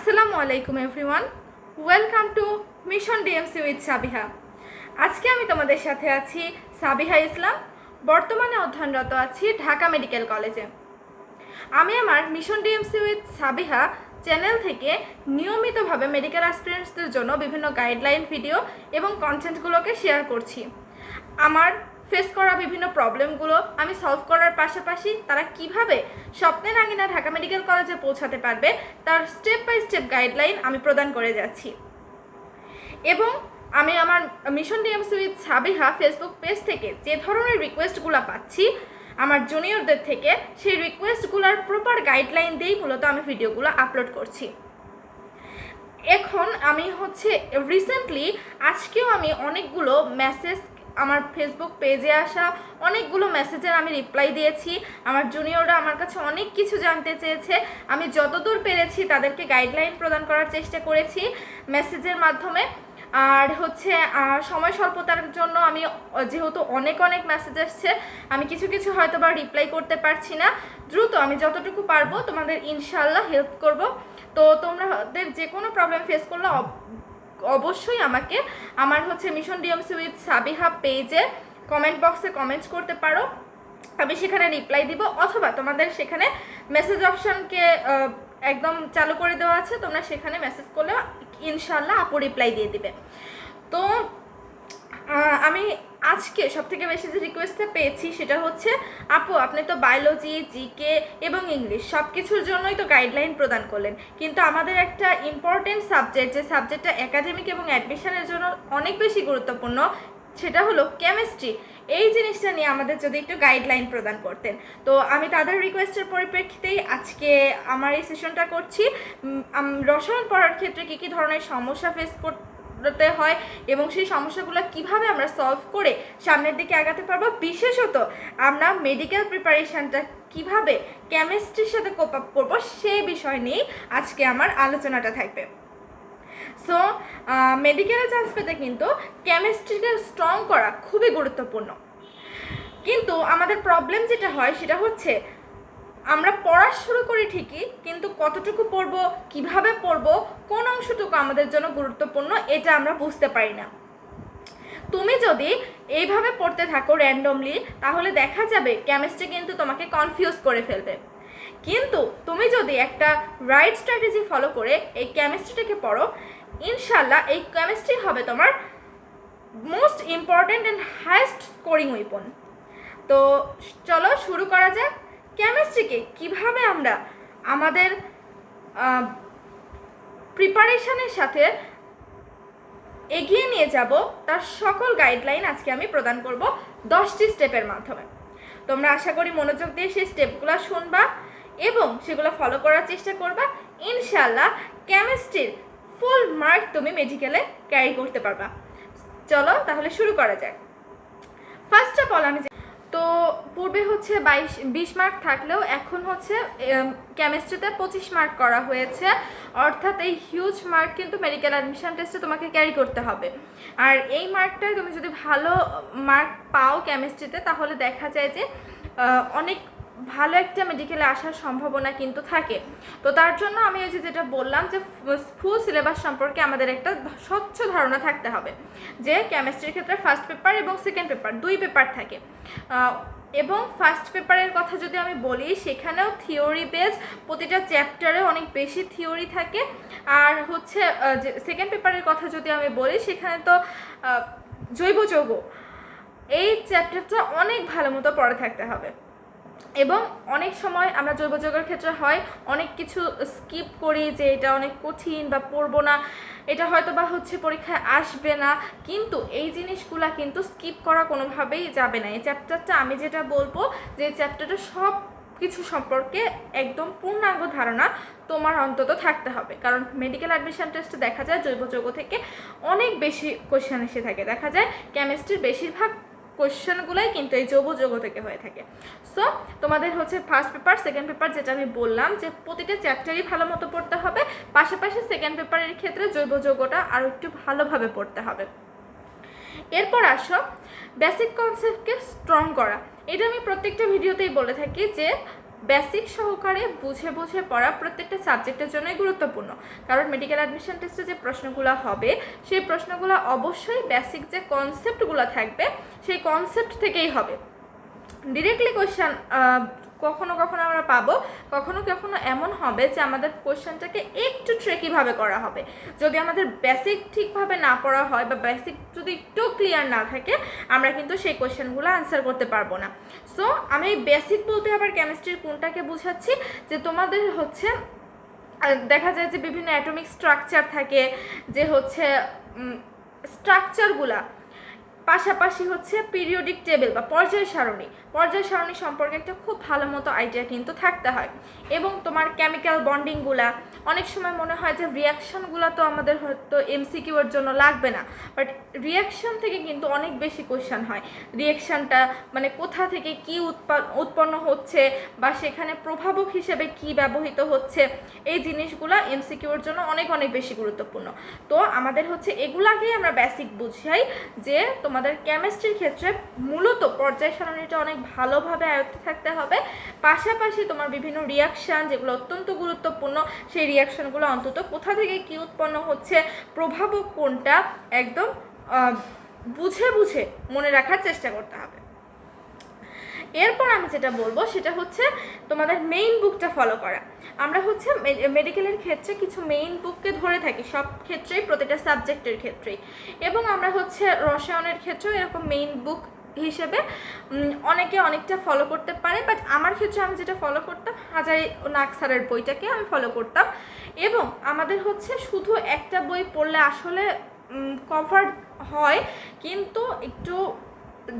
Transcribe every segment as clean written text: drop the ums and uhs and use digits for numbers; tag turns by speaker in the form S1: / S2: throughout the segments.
S1: আসসালামু আলাইকুম everyone, welcome to mission DMC with Sabiha. আজকে আমি তোমাদের সাথে আছি সাবিহা ইসলাম। বর্তমানে অধ্যয়নরত আছি ঢাকা মেডিকেল কলেজে। আমি আমার mission DMC with Sabiha channel থেকে নিয়মিতভাবে মেডিকেল অ্যাসপিরেন্টসদের জন্য বিভিন্ন গাইডলাইন ভিডিও এবং কন্টেন্টগুলোকে শেয়ার করছি। আমার ফেস করা বিভিন্ন প্রবলেমগুলো আমি সলভ করার পাশাপাশি তারা কিভাবে স্বপ্নের আঙিনা ঢাকা মেডিকেল কলেজে পৌঁছাতে পারবে তার স্টেপ বাই স্টেপ গাইডলাইন আমি প্রদান করে যাচ্ছি। এবং আমি আমার mission DMC with Sabiha Facebook page থেকে যে ধরনের রিকোয়েস্টগুলো পাচ্ছি আমার জুনিয়রদের থেকে, সেই রিকোয়েস্টগুলোর প্রপার গাইডলাইন দিয়েই মূলত আমি ভিডিওগুলো আপলোড করছি। এখন আমি রিসেন্টলি আজকেও আমি অনেকগুলো মেসেজ, আমার ফেসবুক পেজে আসা অনেকগুলো মেসেজের আমি রিপ্লাই দিয়েছি। আমার জুনিয়ররা আমার কাছে অনেক কিছু জানতে চেয়েছে, আমি যতদূর পেরেছি তাদেরকে গাইডলাইন প্রদান করার চেষ্টা করেছি মেসেজের মাধ্যমে। আর সময় স্বল্পতার জন্য আমি যেহেতু অনেক মেসেজ আসছে, আমি কিছু হয়তো বা রিপ্লাই করতে পারছি না। দ্রুত আমি যতটুকু পারবো তোমাদের ইনশাআল্লাহ হেল্প করব। তো তোমাদের যে কোনো প্রবলেম ফেস করলে অবশ্যই আমাকে আমার মিশন ডিএমসি উইথ সাবিহা পেজে কমেন্ট বক্সে কমেন্টস করতে পারো, আমি সেখানে রিপ্লাই দিব। অথবা তোমাদের সেখানে মেসেজ অপশানকে একদম চালু করে দেওয়া আছে, তোমরা সেখানে মেসেজ করলে ইনশাআল্লাহ আপু রিপ্লাই দিয়ে দিবে। তো আমি আজকে সবথেকে বেশি যে রিকোয়েস্টটা পেয়েছি সেটা হচ্ছে, আপু আপনি তো বায়োলজি, জিকে এবং ইংলিশ সব কিছুর জন্যই তো গাইডলাইন প্রদান করলেন, কিন্তু আমাদের একটা ইম্পর্টেন্ট সাবজেক্ট, যে সাবজেক্টটা একাডেমিক এবং অ্যাডমিশনের জন্য অনেক বেশি গুরুত্বপূর্ণ, সেটা হলো কেমিস্ট্রি। এই জিনিসটা নিয়ে আমাদের যদি একটু গাইডলাইন প্রদান করতেন। তো আমি তাদের রিকোয়েস্টের পরিপ্রেক্ষিতেই আজকে আমার এই সেশনটা করছি। রসায়ন পড়ার ক্ষেত্রে কী ধরনের সমস্যা ফেস করতে হয় এবং সেই সমস্যাগুলো কিভাবে আমরা সলভ করে সামনের দিকে আগাতে পারবো, বিশেষত আমরা মেডিকেল প্রিপারেশনটা কিভাবে কেমিস্ট্রির সাথে কোপ আপ করবো, সেই বিষয় নিয়েই আজকে আমার আলোচনাটা থাকবে। সো মেডিকেলে চান্স পেতে কিন্তু কেমিস্ট্রিকে স্ট্রং করা খুবই গুরুত্বপূর্ণ। কিন্তু আমাদের প্রবলেম যেটা হয় সেটা হচ্ছে, আমরা পড়া শুরু করি ঠিকই, কিন্তু কতটুকু পড়বো, কিভাবে পড়বো, কোন অংশটুকু আমাদের জন্য গুরুত্বপূর্ণ এটা আমরা বুঝতে পারি না। তুমি যদি এইভাবে পড়তে থাকো র্যান্ডমলি, তাহলে দেখা যাবে কেমিস্ট্রি কিন্তু তোমাকে কনফিউজ করে ফেলবে। কিন্তু তুমি যদি একটা রাইট স্ট্র্যাটেজি ফলো করে এই কেমিস্ট্রিটাকে পড়ো, ইনশাল্লাহ এই কেমিস্ট্রি হবে তোমার most important and highest scoring weapon. তো চলো শুরু করা যাক। কেমিস্ট্রিকে কিভাবে আমরা আমাদের প্রিপারেশনের সাথে এগিয়ে নিয়ে যাব, তার সকল গাইডলাইন আজকে আমি প্রদান করব 10টি স্টেপের মাধ্যমে। তোমরা আশা করি মনোযোগ দিয়ে সেই স্টেপগুলো শুনবা এবং সেগুলো ফলো করার চেষ্টা করবা। ইনশাআল্লাহ কেমিস্ট্রির ফুল মার্ক তুমি মেডিকেলে ক্যারি করতে পারবা। চলো তাহলে শুরু করা যাক। ফার্স্ট অফ অল আমি তো পূর্বে 20 মার্ক থাকলেও এখন কেমিস্ট্রিতে 25 মার্ক করা হয়েছে, অর্থাৎ এই হিউজ মার্ক কিন্তু মেডিকেল অ্যাডমিশন টেস্টে তোমাকে ক্যারি করতে হবে। আর এই মার্কটায় তুমি যদি ভালো মার্ক পাও কেমিস্ট্রিতে, তাহলে দেখা যায় যে অনেক ভালো একটা মেডিকেলে আসার সম্ভাবনা কিন্তু থাকে। তো তার জন্য আমি যেটা বললাম যে ফুল সিলেবাস সম্পর্কে আমাদের একটা স্বচ্ছ ধারণা থাকতে হবে, যে কেমিস্ট্রির ক্ষেত্রে ফার্স্ট পেপার এবং সেকেন্ড পেপার 2 পেপার থাকে। এবং ফার্স্ট পেপারের কথা যদি আমি বলি, সেখানেও থিওরি বেস, প্রতিটা চ্যাপ্টারে অনেক বেশি থিওরি থাকে। আর যে সেকেন্ড পেপারের কথা যদি আমি বলি, সেখানে তো জৈব যৌগ, এই চ্যাপ্টারটা অনেক ভালো মতো পড়ে থাকতে হবে। এবং অনেক সময় আমরা জৈব যৌগের ক্ষেত্রে অনেক কিছু স্কিপ করি, যে এটা অনেক কঠিন বা পড়বো না, এটা হয়তো বা পরীক্ষায় আসবে না। কিন্তু এই জিনিসগুলা কিন্তু স্কিপ করা কোনোভাবেই যাবে না। এই চ্যাপ্টারটা আমি যেটা বলবো, যে চ্যাপ্টারটা সব কিছু সম্পর্কে একদম পূর্ণাঙ্গ ধারণা তোমার অন্তত থাকতে হবে। কারণ মেডিকেল অ্যাডমিশন টেস্টে দেখা যায় জৈব যৌগ থেকে অনেক বেশি কোয়েশ্চেন এসে থাকে। দেখা যায় কেমিস্ট্রির বেশিরভাগ কোয়েশ্চেনগুলোই কিন্তু এই জৈব যৌগ থেকে হয়ে থাকে। সো তোমাদের ফার্স্ট পেপার, সেকেন্ড পেপার, যেটা আমি বললাম যে প্রতিটা চ্যাপ্টারই ভালো মতো পড়তে হবে, পাশাপাশি সেকেন্ড পেপারের ক্ষেত্রে জৈব যৌগটা আরও একটু ভালোভাবে পড়তে হবে। এরপর আসো বেসিক কনসেপ্টকে স্ট্রং করা। এটা আমি প্রত্যেকটা ভিডিওতেই বলে থাকি যে বেসিক সহকারে বুঝে বুঝে পড়া প্রত্যেকটা সাবজেক্টের জন্যই গুরুত্বপূর্ণ, কারণ মেডিকেল অ্যাডমিশন টেস্টে যে প্রশ্নগুলো হবে সেই প্রশ্নগুলো অবশ্যই বেসিক যে কনসেপ্টগুলো থাকবে সেই কনসেপ্ট থেকেই হবে। ডিরেক্টলি কোয়েশ্চেন কখনো কখনো আমরা পাবো, কখনো কখনো এমন হবে যে আমাদের কোয়েশ্চেনটাকে একটু ট্রিকিভাবে করা হবে। যদি আমাদের বেসিক ঠিকভাবে না পড়া হয় বা বেসিক যদি একটু ক্লিয়ার না থাকে, আমরা কিন্তু সেই কোয়েশ্চেনগুলো আনসার করতে পারবো না। সো আমি বেসিক বলতে আবার কেমিস্ট্রির কোনটাকে বোঝাচ্ছি, যে তোমাদের হচ্ছে দেখা যায় যে বিভিন্ন অ্যাটমিক স্ট্রাকচার থাকে, যে হচ্ছে স্ট্রাকচারগুলা, পাশাপাশি হচ্ছে পিরিয়ডিক টেবিল বা পর্যায় সারণী সম্পর্কে একটা খুব ভালো মতো আইডিয়া কিন্তু থাকতে হয়। এবং তোমার কেমিক্যাল বন্ডিংগুলা, অনেক সময় মনে হয় যে রিয়াকশানগুলো তো আমাদের হয়তো এমসিকিউ এর জন্য লাগবে না, বাট রিয়াকশান থেকে কিন্তু অনেক বেশি কোয়েশ্চেন হয়। রিয়াকশানটা মানে কোথা থেকে কি উৎপন্ন হচ্ছে বা সেখানে প্রভাবক হিসেবে কি ব্যবহৃত হচ্ছে, এই জিনিসগুলো এমসিকিউ এর জন্য অনেক অনেক বেশি গুরুত্বপূর্ণ। তো আমাদের হচ্ছে এগুলাকেই আমরা বেসিক বুঝাই, যে তোমাদের কেমিস্ট্রির ক্ষেত্রে মূলত পর্যায় সারণীটা অনেক ভালোভাবে আয়ত্তে থাকতে হবে, পাশাপাশি তোমার বিভিন্ন রিয়াকশান যেগুলো অত্যন্ত গুরুত্বপূর্ণ, সেই রিয়াকশানগুলো অন্তত কোথা থেকে কি উৎপন্ন হচ্ছে, প্রভাবক কোনটা, একদম বুঝে বুঝে মনে রাখার চেষ্টা করতে হবে। এরপর আমি যেটা বলবো সেটা হচ্ছে তোমাদের মেইন বুকটা ফলো করা। আমরা হচ্ছে মেডিকেলের ক্ষেত্রে কিছু মেইন বুককে ধরে থাকি সব ক্ষেত্রেই, প্রতিটা সাবজেক্টের ক্ষেত্রেই, এবং আমরা হচ্ছে রসায়নের ক্ষেত্রেও এরকম মেইন বুক হিসেবে অনেকে অনেকটা ফলো করতে পারে, বাট আমার ক্ষেত্রে আমি যেটা ফলো করতাম, হাজারি নাগ স্যারের বইটাকে আমি ফলো করতাম। এবং আমাদের হচ্ছে শুধু একটা বই পড়লে আসলে কভার হয়, কিন্তু একটু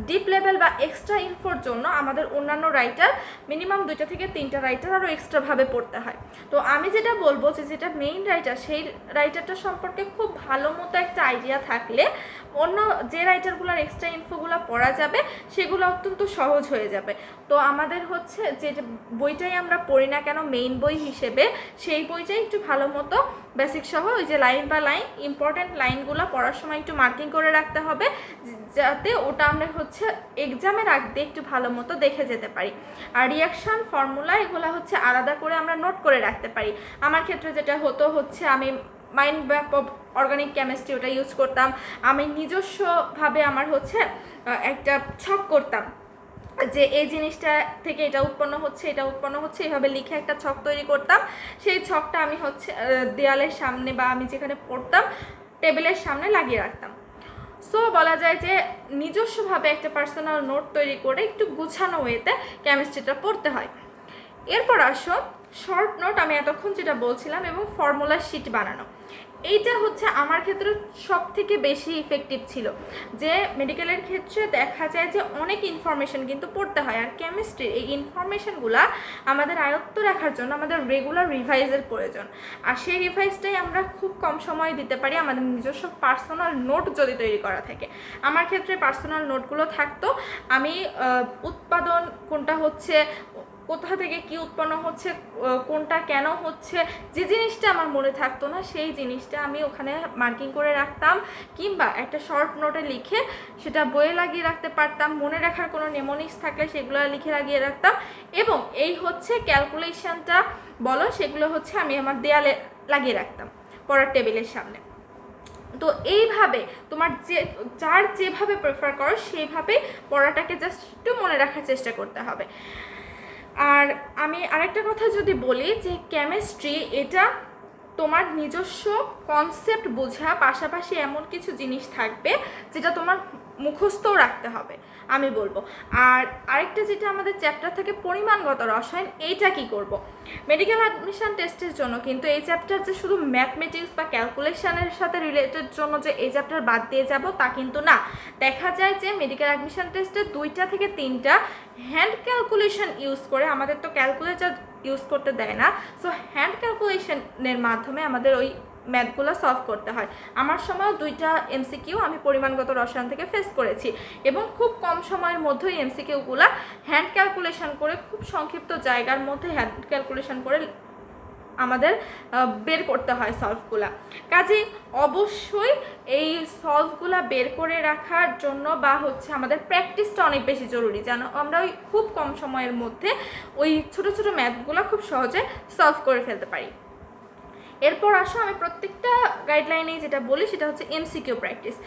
S1: ডিপ লেভেল বা এক্সট্রা ইনফোর জন্য আমাদের অন্যান্য রাইটার মিনিমাম 2টা থেকে 3টা রাইটার আরও এক্সট্রাভাবে পড়তে হয়। তো আমি যেটা বলবো যে যেটা মেইন রাইটার, সেই রাইটারটা সম্পর্কে খুব ভালো মতো একটা আইডিয়া থাকলে অন্য যে রাইটারগুলোর এক্সট্রা ইনফোগুলো পড়া যাবে সেগুলো অত্যন্ত সহজ হয়ে যাবে। তো আমাদের হচ্ছে যে বইটাই আমরা পড়ি না কেন মেইন বই হিসেবে, সেই বইটাই একটু ভালো মতো বেসিক সহ ওই যে লাইন বা লাইন ইম্পর্টেন্ট লাইনগুলো পড়ার সময় একটু মার্কিং করে রাখতে হবে, যাতে ওটা আমরা হচ্ছে এক্সামের আগে একটু ভালো মতো দেখে যেতে পারি। আর রিয়াকশান ফর্মুলা এগুলো হচ্ছে আলাদা করে আমরা নোট করে রাখতে পারি। আমার ক্ষেত্রে যেটা হতো হচ্ছে আমি mind map of organic chemistry ওটা ইউজ করতাম। আমি নিজস্বভাবে আমার হচ্ছে একটা ছক করতাম, যে এই জিনিসটা থেকে এটা উৎপন্ন হচ্ছে, এইভাবে লিখে একটা ছক তৈরি করতাম। সেই ছকটা আমি হচ্ছে দেয়ালের সামনে বা আমি যেখানে পড়তাম টেবিলের সামনে লাগিয়ে রাখতাম। সো বলা যায় যে নিজস্বভাবে একটা পার্সোনাল নোট তৈরি করে একটু গুছানো ওয়েতে কেমিস্ট্রিটা পড়তে হয়। এরপর আসো শর্ট নোট, আমি এতক্ষণ যেটা বলছিলাম, এবং ফর্মুলা শিট বানানো। এইটা হচ্ছে আমার ক্ষেত্রে সব থেকে বেশি ইফেক্টিভ ছিল। যে মেডিকেলের ক্ষেত্রে দেখা যায় যে অনেক ইনফরমেশন কিন্তু পড়তে হয়, আর কেমিস্ট্রির এই ইনফরমেশনগুলো আমাদের আয়ত্ত রাখার জন্য আমাদের রেগুলার রিভাইজের প্রয়োজন। আর সেই রিভাইজটাই আমরা খুব কম সময়ে দিতে পারি আমাদের নিজস্ব পার্সোনাল নোট যদি তৈরি করা থাকে। আমার ক্ষেত্রে পার্সোনাল নোটগুলো থাকতো, আমি উৎপাদন কোনটা হচ্ছে, কোথা থেকে কি উৎপন্ন হচ্ছে, কোনটা কেন হচ্ছে, যে জিনিসটা আমার মনে থাকতো না সেই জিনিসটা আমি ওখানে মার্কিং করে রাখতাম, কিংবা একটা শর্ট নোটে লিখে সেটা বইয়ে লাগিয়ে রাখতে পারতাম। মনে রাখার কোনো নেমোনিক্স থাকলে সেগুলো লিখে লাগিয়ে রাখতাম। এবং এই হচ্ছে ক্যালকুলেশনটা বলো, সেগুলো হচ্ছে আমি আমার দেয়ালে লাগিয়ে রাখতাম পড়ার টেবিলের সামনে। তো এইভাবে তোমার যার যেভাবে প্রেফার করো সেইভাবে পড়াটাকে জাস্ট একটু মনে রাখার চেষ্টা করতে হবে। আর আমি আরেকটা কথা যদি বলি, যে কেমিস্ট্রি এটা তোমার নিজস্ব কনসেপ্ট বোঝা, পাশাপাশি এমন কিছু জিনিস থাকবে যেটা তোমার মুখস্থও রাখতে হবে আমি বলবো। আর আরেকটা যেটা আমাদের চ্যাপ্টার থাকে পরিমাণগত রসায়ন, এইটা কি করব। মেডিকেল অ্যাডমিশন টেস্টের জন্য কিন্তু এই চ্যাপ্টার যে শুধু ম্যাথমেটিক্স বা ক্যালকুলেশনের সাথে রিলেটেড জন্য যে এই চ্যাপ্টার বাদ দিয়ে যাব তা কিন্তু না। দেখা যায় যে মেডিকেল অ্যাডমিশন টেস্টে 2টা থেকে 3টা হ্যান্ড ক্যালকুলেশন ইউজ করে, আমাদের তো ক্যালকুলেটর ইউজ করতে দেয় না, সো হ্যান্ড ক্যালকুলেশনের মাধ্যমে আমাদের ওই ম্যাথগুলো সলভ করতে হয়। আমার সময় 2টা এমসিকিউ আমি পরিমাণগত রসায়ন থেকে ফেস করেছি, এবং খুব কম সময়ের মধ্যেই এমসিকিউগুলো হ্যান্ড ক্যালকুলেশন করে খুব সংক্ষিপ্ত জায়গার মধ্যে হ্যান্ড ক্যালকুলেশন করে আমাদের বের করতে হয় সলভগুলা। কাজেই অবশ্যই এই সলভগুলা বের করে রাখার জন্য বা হচ্ছে আমাদের প্র্যাকটিসটা অনেক বেশি জরুরি, যেন আমরা ওই খুব কম সময়ের মধ্যে ওই ছোটো ছোটো ম্যাথগুলো খুব সহজে সলভ করে ফেলতে পারি। এরপর আসো আমি প্রত্যেকটা গাইডলাইনেই যেটা বলি সেটা হচ্ছে এমসিকিউ প্র্যাকটিস।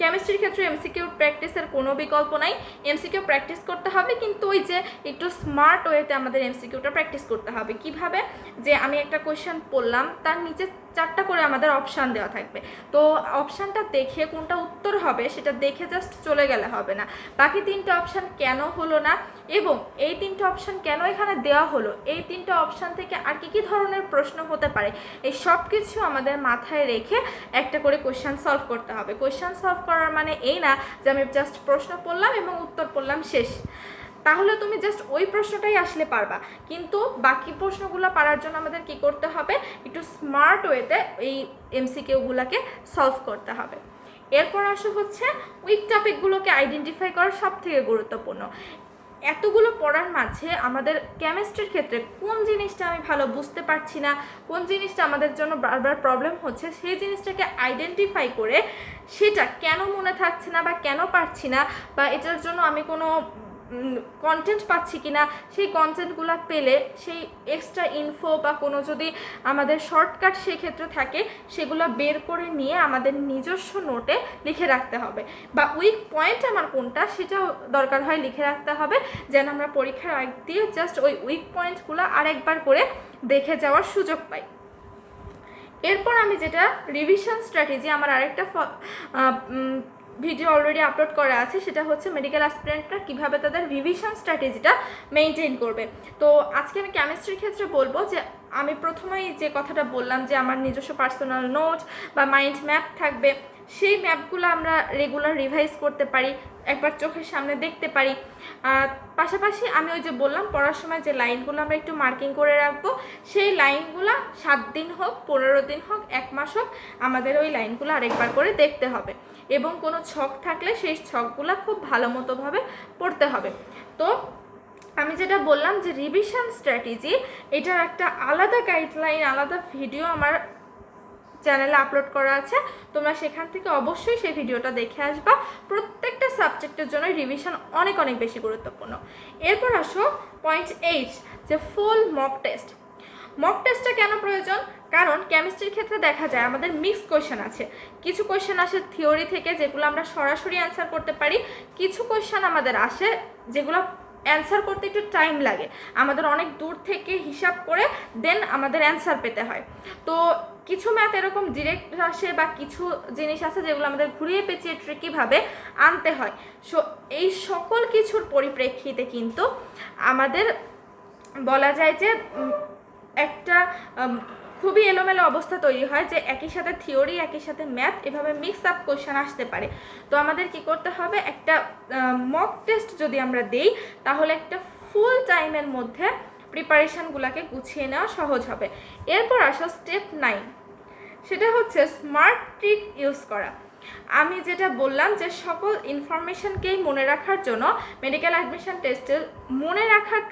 S1: কেমিস্ট্রির ক্ষেত্রে এমসিকিউ প্র্যাকটিসের কোনো বিকল্প নাই, এমসিকিউ প্র্যাকটিস করতে হবে, কিন্তু ওই যে একটু স্মার্ট ওয়েতে আমাদের এমসিকিউটা প্র্যাকটিস করতে হবে। কিভাবে? যে আমি একটা কোয়েশ্চেন পড়লাম, তার নিচে 4টা করে আমাদের অপশান দেওয়া থাকবে, তো অপশানটা দেখে কোনটা উত্তর হবে সেটা দেখে জাস্ট চলে গেলে হবে না, বাকি 3টে অপশান কেন হলো না এবং এই 3টে অপশান কেন এখানে দেওয়া হলো, এই 3টে অপশান থেকে আর কী ধরনের প্রশ্ন হতে পারে, এই সব কিছু আমাদের মাথায় রেখে একটা করে কোয়েশ্চেন সলভ করতে হবে। কোয়েশ্চেন সলভ করার মানে এই না যে আমি জাস্ট প্রশ্ন পড়লাম এবং উত্তর পড়লাম, শেষ। তাহলে তুমি জাস্ট ওই প্রশ্নটাই আসলে পারবা, কিন্তু বাকি প্রশ্নগুলো পারার জন্য আমাদের কি করতে হবে, একটু স্মার্ট ওয়েতে এই এমসিকিউগুলোকে সলভ করতে হবে। এরপর আসো হচ্ছে উইক টপিকগুলোকে আইডেন্টিফাই করা সবথেকে গুরুত্বপূর্ণ। এতগুলো পড়ার মাঝে আমাদের কেমিস্ট্রির ক্ষেত্রে কোন জিনিসটা আমি ভালো বুঝতে পারছি না, কোন জিনিসটা আমাদের জন্য বারবার প্রবলেম হচ্ছে, সেই জিনিসটাকে আইডেন্টিফাই করে সেটা কেন মনে থাকছে না বা কেন পারছি না, বা এটার জন্য আমি কোনো কন্টেন্ট পাচ্ছি কিনা, সেই কন্টেন্টগুলো পেলে সেই এক্সট্রা ইনফো বা কোনো যদি আমাদের শর্টকাট সেক্ষেত্রে থাকে সেগুলো বের করে নিয়ে আমাদের নিজস্ব নোটে লিখে রাখতে হবে, বা উইক পয়েন্ট আমার কোনটা সেটাও দরকার হয় লিখে রাখতে হবে, যেন আমরা পরীক্ষার আগ দিয়ে জাস্ট ওই উইক পয়েন্টগুলো আরেকবার করে দেখে যাওয়ার সুযোগ পাই। এরপর আমি যেটা রিভিশন স্ট্র্যাটেজি, আমার আরেকটা ভিডিও অলরেডি আপলোড করা আছে, সেটা হচ্ছে মেডিকেল অ্যাসপিরেন্টরা কীভাবে তাদের রিভিশন স্ট্র্যাটেজিটা মেনটেন করবে। তো আজকে আমি কেমিস্ট্রির ক্ষেত্রে বলবো যে আমি প্রথমেই যে কথাটা বললাম যে আমার নিজস্ব পার্সোনাল নোট বা মাইন্ড ম্যাপ থাকবে, সেই ম্যাপগুলো আমরা রেগুলার রিভাইজ করতে পারি, একবার চোখের সামনে দেখতে পারি। পাশাপাশি আমি ওই যে বললাম পড়ার সময় যে লাইনগুলো আমরা একটু মার্কিং করে রাখবো, সেই লাইনগুলো 7 দিন হোক, 15 দিন হোক, 1 মাস হোক, আমাদের ওই লাইনগুলো আরেকবার করে দেখতে হবে, এবং কোনো ছক থাকলে সেই ছকগুলো খুব ভালো মতোভাবে পড়তে হবে। তো আমি যেটা বললাম যে রিভিশন স্ট্র্যাটেজি, এটার একটা আলাদা গাইডলাইন, আলাদা ভিডিও আমার চ্যানেলে আপলোড করা আছে, তোমরা সেখান থেকে অবশ্যই সেই ভিডিওটা দেখে আসবা। প্রত্যেকটা সাবজেক্টের জন্য রিভিশন অনেক অনেক বেশি গুরুত্বপূর্ণ। এরপর আসো পয়েন্ট 8, যে ফুল মক টেস্ট। মক টেস্টটা কেন প্রয়োজন? কারণ কেমিস্ট্রির ক্ষেত্রে দেখা যায় আমাদের মিক্সড কোয়েশ্চেন আছে, কিছু কোয়েশ্চেন আসে থিওরি থেকে যেগুলো আমরা সরাসরি অ্যান্সার করতে পারি, কিছু কোয়েশ্চেন আমাদের আসে যেগুলো অ্যান্সার করতে একটু টাইম লাগে, আমাদের অনেক দূর থেকে হিসাব করে দেন আমাদের অ্যান্সার পেতে হয়। তো কিছু ম্যাথ এরকম ডিরেক্ট আসে, বা কিছু জিনিস আছে যেগুলো আমাদের ঘুরিয়ে পেঁচিয়ে ট্রিকিভাবে আনতে হয়। সো এই সকল কিছুর পরিপ্রেক্ষিতে কিন্তু আমাদের বলা যায় যে একটা খুবই এলোমেলো অবস্থা তৈরি হয়, যে একই সাথে থিওরি, একই সাথে ম্যাথ, এভাবে মিক্স আপ কোয়েশ্চেন আসতে পারে। তো আমাদের কি করতে হবে, একটা মক টেস্ট যদি আমরা দেই তাহলে একটা ফুল টাইমের মধ্যে প্রিপারেশানগুলোকে গুছিয়ে নেওয়া সহজ হবে। এরপর আসো স্টেপ 9, সেটা হচ্ছে স্মার্ট ট্রিক ইউজ করা। আমি যেটা বললাম যে সকল ইনফরমেশনকেই মনে রাখার জন্য মেডিকেল অ্যাডমিশন টেস্টের মনে রাখার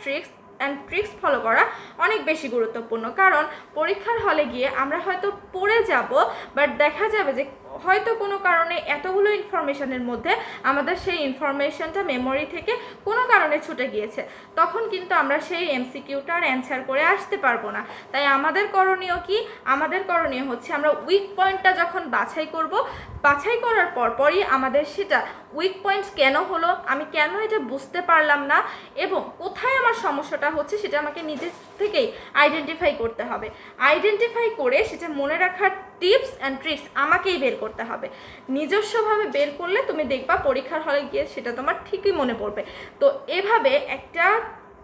S1: ট্রিক্স ফলো করা অনেক বেশি গুরুত্বপূর্ণ। কারণ পরীক্ষার হলে গিয়ে আমরা হয়তো পড়ে যাব, বাট দেখা যাবে যে হয়তো কোনো কারণে এতগুলো ইনফরমেশনের মধ্যে আমাদের সেই ইনফরমেশনটা মেমোরি থেকে কোনো কারণে ছুটে গিয়েছে, তখন কিন্তু আমরা সেই এমসিকিউটার অ্যান্সার করে আসতে পারবো না। তাই আমাদের করণীয় কি? আমাদের করণীয় হচ্ছে আমরা উইক পয়েন্টটা যখন বাছাই করব, বাছাই করার পরপরই আমাদের সেটা উইক পয়েন্ট কেন হলো, আমি কেন এটা বুঝতে পারলাম না, এবং কোথায় আমার সমস্যাটা হচ্ছে সেটা আমাকে নিজে থেকেই আইডেন্টিফাই করতে হবে। আইডেন্টিফাই করে সেটা মনে রাখার টিপস অ্যান্ড ট্রিক্স আমাকেই বের করতে হবে। নিজস্বভাবে বের করলে তুমি দেখবা পরীক্ষার হলে গিয়ে সেটা তোমার ঠিকই মনে পড়বে। তো এভাবে একটা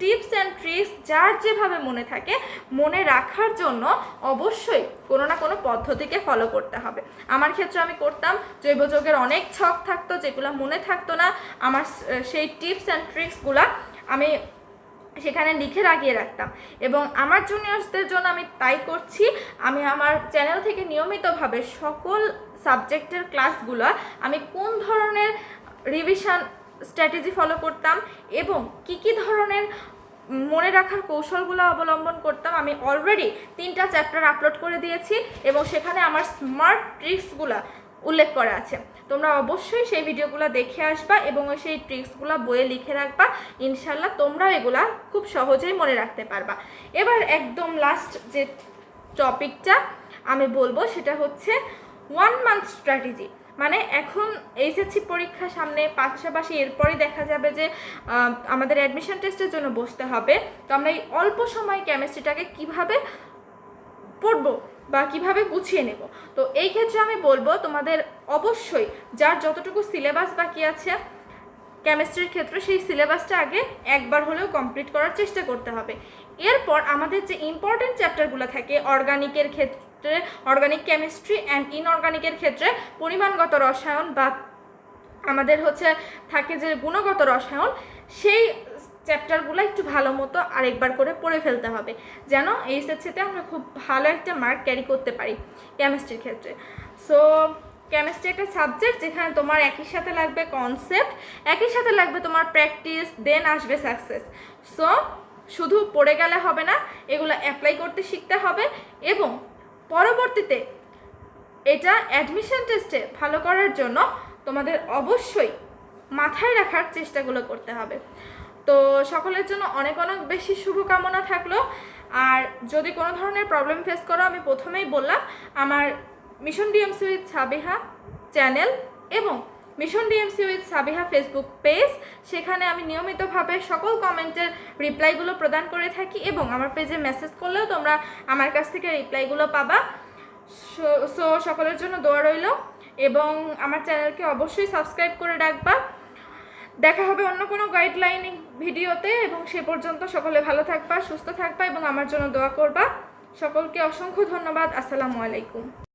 S1: টিপস অ্যান্ড ট্রিক্স যার যেভাবে মনে থাকে, মনে রাখার জন্য অবশ্যই কোনো না কোনো পদ্ধতিকে ফলো করতে হবে। আমার ক্ষেত্রে আমি করতাম, জৈব যৌগের অনেক ছক থাকতো যেগুলো মনে থাকতো না, আমার সেই টিপস অ্যান্ড ট্রিক্সগুলো আমি সেখানে লিখে লাগিয়ে রাখতাম, এবং আমার জুনিয়র্সদের জন্য আমি তাই করছি। আমি আমার চ্যানেল থেকে নিয়মিতভাবে সকল সাবজেক্টের ক্লাসগুলো আমি কোন ধরনের রিভিশন স্ট্র্যাটেজি ফলো করতাম এবং কি ধরনের মনে রাখার কৌশলগুলো অবলম্বন করতাম। আমি অলরেডি 3টা চ্যাপ্টার আপলোড করে দিয়েছি এবং সেখানে আমার স্মার্ট ট্রিক্সগুলো উল্লেখ করা আছে। তোমরা অবশ্যই সেই ভিডিওগুলো দেখে আসবা এবং সেই ট্রিক্সগুলো বইয়ে লিখে রাখবা। ইনশাল্লাহ তোমরাও এগুলা খুব সহজেই মনে রাখতে পারবা। এবার একদম লাস্ট যে টপিকটা আমি বলবো সেটা হচ্ছে 1 মান্থ স্ট্র্যাটেজি। মানে এখন এইচএসসি পরীক্ষা সামনে, পাশাপাশি এরপরই দেখা যাবে যে আমাদের অ্যাডমিশন টেস্টের জন্য বসতে হবে। তো আমরা এই অল্প সময় কেমিস্ট্রিটাকে কিভাবে পড়বো বা কিভাবে গুছিয়ে নেব, তো এই ক্ষেত্রে আমি বলবো তোমাদের অবশ্যই যার যতটুকু সিলেবাস বাকি আছে কেমিস্ট্রির ক্ষেত্রে সেই সিলেবাসটা আগে একবার হলেও কমপ্লিট করার চেষ্টা করতে হবে। এরপর আমাদের যে ইম্পর্টেন্ট চ্যাপ্টারগুলো থাকে অর্গানিকের ক্ষেত্রে অর্গানিক কেমিস্ট্রি অ্যান্ড ইনঅর্গানিকের ক্ষেত্রে পরিমাণগত রসায়ন বা আমাদের থাকে যে গুণগত রসায়ন, সেই চ্যাপ্টারগুলো একটু ভালো মতো আরেকবার করে পড়ে ফেলতে হবে যেন এইচএসসিতে আমরা খুব ভালো একটা মার্ক ক্যারি করতে পারি কেমিস্ট্রির ক্ষেত্রে। সো কেমিস্ট্রি একটা সাবজেক্ট যেখানে তোমার একই সাথে লাগবে কনসেপ্ট, একই সাথে লাগবে তোমার প্র্যাকটিস, দেন আসবে সাকসেস। সো শুধু পড়ে গেলে হবে না, এগুলো অ্যাপ্লাই করতে শিখতে হবে এবং পরবর্তীতে এটা অ্যাডমিশন টেস্টে ভালো করার জন্য তোমাদের অবশ্যই মাথায় রাখার চেষ্টাগুলো করতে হবে। তো সকলের জন্য অনেক অনেক বেশি শুভকামনা থাকলো। আর যদি কোনো ধরনের প্রবলেম ফেস করো, আমি প্রথমেই বললাম আমার mission DMC with Sabiha channel এবং mission DMC with Sabiha Facebook page, সেখানে আমি নিয়মিতভাবে সকল কমেন্টের রিপ্লাইগুলো প্রদান করে থাকি এবং আমার পেজে মেসেজ করলেও তোমরা আমার কাছ থেকে রিপ্লাইগুলো পাবা। সো সকলের জন্য দোয়া রইল এবং আমার চ্যানেলকে অবশ্যই সাবস্ক্রাইব করে রাখবা। দেখা হবে অন্য কোনো গাইডলাইন ভিডিওতে এবং সে পর্যন্ত সকলে ভালো থাকবা, সুস্থ থাকবা এবং আমার জন্য দোয়া করবা। সকলকে অসংখ্য ধন্যবাদ। আসসালামু আলাইকুম।